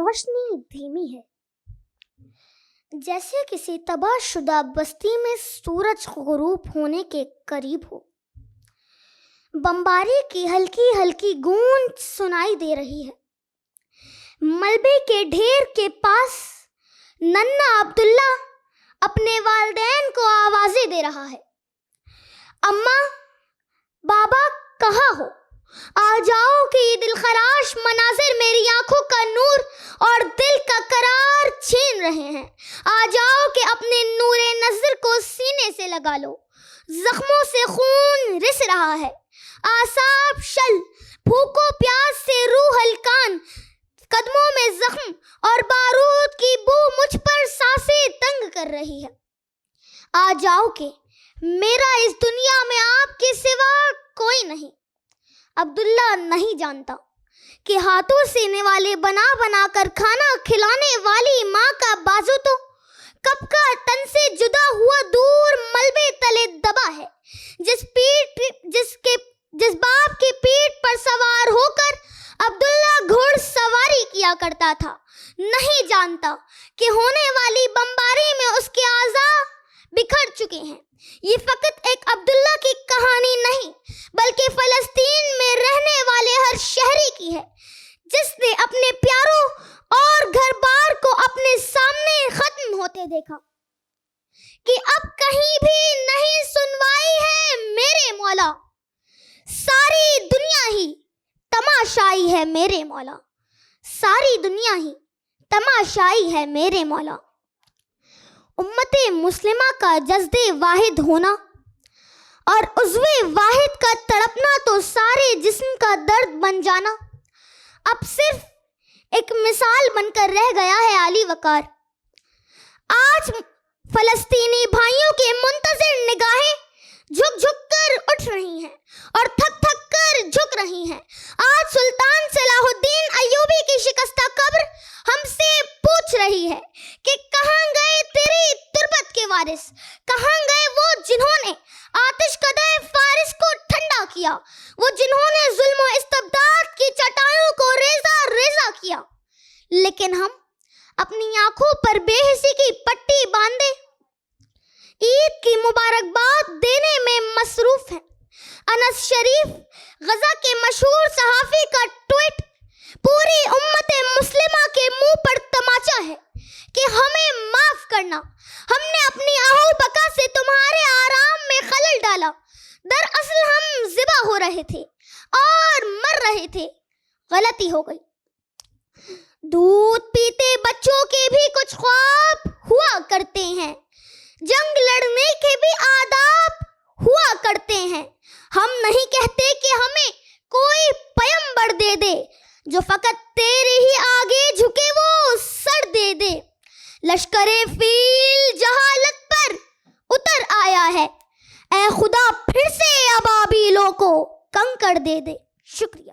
روشنی دھیمی ہے، جیسے کسی تباہ شدہ بستی میں سورج غروب ہونے کے قریب ہو۔ بمباری کی ہلکی ہلکی گونج سنائی دے رہی ہے۔ ملبے کے ڈھیر کے پاس ننھا عبداللہ اپنے والدین کو آوازیں دے رہا ہے، اماں، بابا کہاں ہو؟ آ جاؤ کہ یہ دلخراش مناظر میری آنکھوں کا نور اور دل کا قرار چھین رہے ہیں۔ آ جاؤ کہ اپنے نور نظر کو سینے سے لگا لو، زخموں سے خون رس رہا ہے، اعصاب شل، بھوکو پیاس سے روح ہلکان، قدموں میں زخم اور بارود کی بو مجھ پر سانسیں تنگ کر رہی ہے۔ آ جاؤ کہ میرا اس دنیا میں آپ کے سوا کوئی نہیں۔ عبداللہ نہیں جانتا کہ ہاتھوں سینے والے بنا بنا کر کھانا کھلانے والی ماں کا بازو تو کب کا تن سے جدا ہوا دور ملبے تلے دبا ہے، جس باپ کی پیٹھ پر سوار ہو کر عبداللہ گھوڑ سواری کیا کرتا تھا۔ نہیں جانتا کہ ہونے والی بمباری میں اس کے اعضاء بکھر چکے ہیں۔ یہ فقط ایک عبداللہ کی کہانی نہیں، بلکہ فلسطین میں رہنے والے ہر شہری کی ہے، جس نے اپنے پیاروں اور گھر بار کو اپنے سامنے ختم ہوتے دیکھا کہ اب کہیں بھی نہیں سنوائی ہے میرے مولا، ساری دنیا ہی تماشائی ہے میرے مولا، ساری دنیا ہی تماشائی ہے میرے مولا۔ امت مسلمہ کا جسد واحد ہونا اور عضو واحد کا تڑپنا تو سارے جسم کا درد بن جانا اب صرف ایک مثال بن کر رہ گیا ہے علی وقار۔ آج فلسطینی بھائیوں کے منتظر نگاہیں جھک جھک کر اٹھ رہی ہیں اور تھک تھک کر جھک رہی ہیں۔ آج سلطان صلاح الدین ایوبی کی شکستہ قبر ہم سے پوچھ رہی ہے کہ کہاں گئے تیری تربت کے وارث، کہاں گئے وہ جنہوں نے آتش کدہ فارس کو ٹھنڈا کیا، وہ جنہوں نے ظلم و استبداد کی چٹائیوں کو ریزہ ریزہ کیا۔ لیکن ہم اپنی آنکھوں پر بے حسی کی پٹی باندھے عید کی مبارکباد دینے میں مصروف ہیں۔ انس شریف غزہ کے مشہور صحافی کا ٹویٹ پوری امت مسلمہ کے منہ پر تماچا ہے کہ ہمیں معاف کرنا، ہم نے اپنی آہو بکا سے تمہارے آرام میں خلل ڈالا، دراصل ہم ذبح ہو رہے تھے اور مر رہے تھے، غلطی ہو گئی۔ دودھ پیتے بچوں کے بھی کچھ خواب ہوا کرتے ہیں، جنگ لڑنے کے بھی آداب ہوا کرتے ہیں۔ ہم نہیں کہتے کہ ہمیں کوئی پیغمبر دے دے جو فقط تیرے ہی آگے جھکے وہ سر دے دے۔ لشکر فیل جہالت پر اتر آیا ہے، اے خدا پھر سے ابابیلوں کو کنکر دے دے۔ شکریہ۔